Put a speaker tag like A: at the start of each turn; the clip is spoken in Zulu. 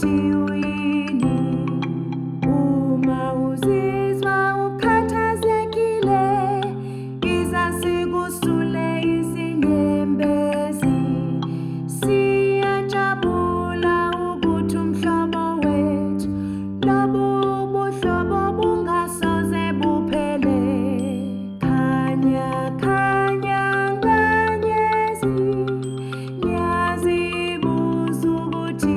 A: ukuthi uyini. Uma uzizwa ukhathazekile, iza sikusule izinyembezi. Siyajabula ukuthi umhlobo wethu lobu buhlobo bungasoze buphele. Khanya khanya nganyezi, ngiyazibuza ukuthi